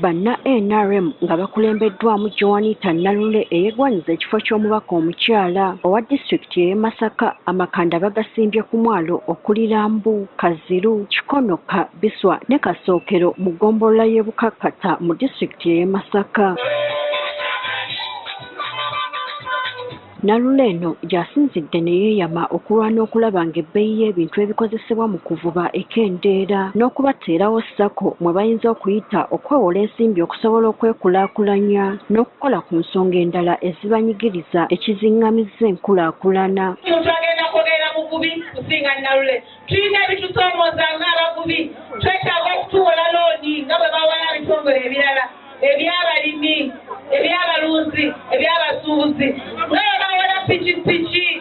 banna NRM nga bakulembeddwamu Joanita Nalule eyeegwanyiza ekifo ky'omubaka omukyala owa disitulikiti y'e Masaka. Amakanda bagasimbye ku mwalo okuli Lambu, Kaziru, Kikonoka, Biswa ne Kasookero mu ggombolola y'e Bukakkata mu disitulikiti y'e Masaka. Nalule eno gy'asinzidde ne yeeyama okulwana okulaba ng'ebbeeyi y'ebintu ebikozesebwa mu kuvuba ekendeera n'okubateerawo ssako mwe bayinza okuyita okwewola ensimbi okusobola okwekulaakulanya n'okukola ku nsonga endala ezibanyigiriza ekiziŋŋamizza enkulaakulana. Omuntu agenda kwogera muvubi kusinga Nalule. Tulina ebitusoomooza ng'abavubi, twetaaga okutuwola looni nga bwe bawola ebitongole ebirala eby'abalimi, eby'abalunzi, eby'abasuubuzi. Piki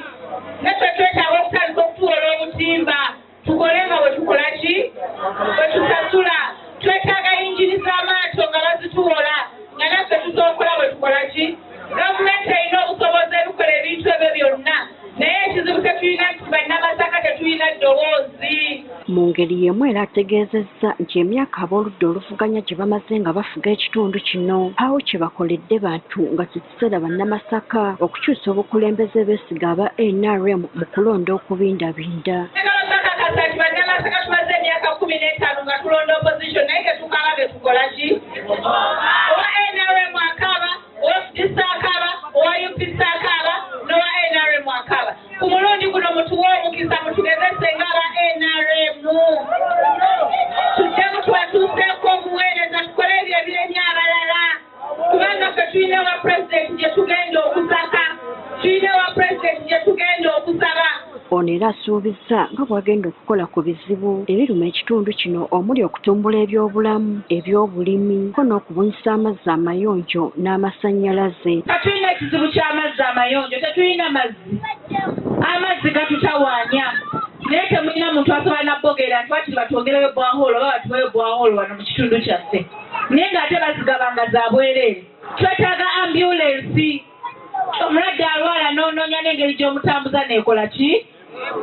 natwe twetaaga okutandika okutuwola obutimba tukole nga bwe tukola ki bwe tusasula. Twetaaga yingini z'amaato nga bazituwola nga naffe tutookola bwe tukola ki. Gavumenti erina obusobozi ebikola ebintu ebyo byonna naye ekizibu tetulina nti bannamasaka tetulina ddoboozi. Mu ngeri y'emu era ategeezezza nti emyaka ab'oludda oluvuganya gye bamaze nga bafuga ekitundu kino awo kye bakoledde bantu nga kikiseera bannamasaka okukyusa obukulembeze beesiga aba NRM mu kulonda okubindabinda. Bakakasa nti bannamasaka tumaze emyaka 15 nga tulonda opposition naye tetukaaba betukola ki. Owa NRM akaaba, owa FDC akaaba, owa UPC akaaba n'owa NRM akaaba. Ku mulundi guno mutuwe omukisa mutugezese ng'aba NRM. Tuddemu twatuuseeko omuweereza tukole ebyo ebiremye abalala kubanga ffe tulina wa pulezidenti gye tugenda okusaka, tulina wa pulezidenti gye tugenda okusaba. Ono era asuubizza nga bw'agenda okukola ku bizibu ebiruma ekitundu kino omuli okutumbula ebyobulamu, ebyobulimi ko n'okubunyisa amazzi amayonjo n'amasannyalaze. Tulina ekizibu ky'amazzi amayonjo, tetulina mazzi. Amazzi gatutawaanya. Naye temulina muntu asobola nabbogera nti bakiri batwongereyo bwaholo oba batuweyo bwaholo wano mu kitundu kyaffe. Naye ng'ate bazigabanga za bwereere. Twetaaga ambulensi. Omulwadde alwala n'onoonya n'engeri gy'omutambuza n'ekola ki?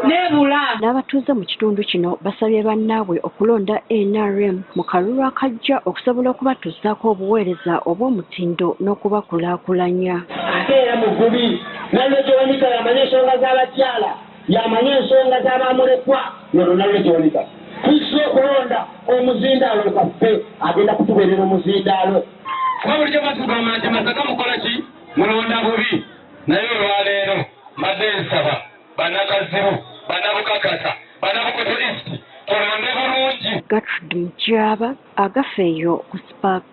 Nebula. N'abatuuze mu kitundu kino basabye bannaabwe okulonda NRM mu kalulu akajja okusobola okubatuusaako obuweereza obw'omutindo n'okubakulaakulanya. Ate era muvubi Nalule Joanita yamanya ensonga z'abakyala, yamanya ensonga z'abamulekwa yono Nalule Joanita. Tusobola okulonda omuzindaalo kaffe agenda kutubeerera omuzindaalo. Kuba bulijjo batugamba nti Masaka mukola ki? Mulonda bubi. Naye olwaleero mbadde nsaba bannakazibu, bannabukakasa, bannabukoto East tulonde bulungi. Gertrude Mujaba agafeeyo ku Spark.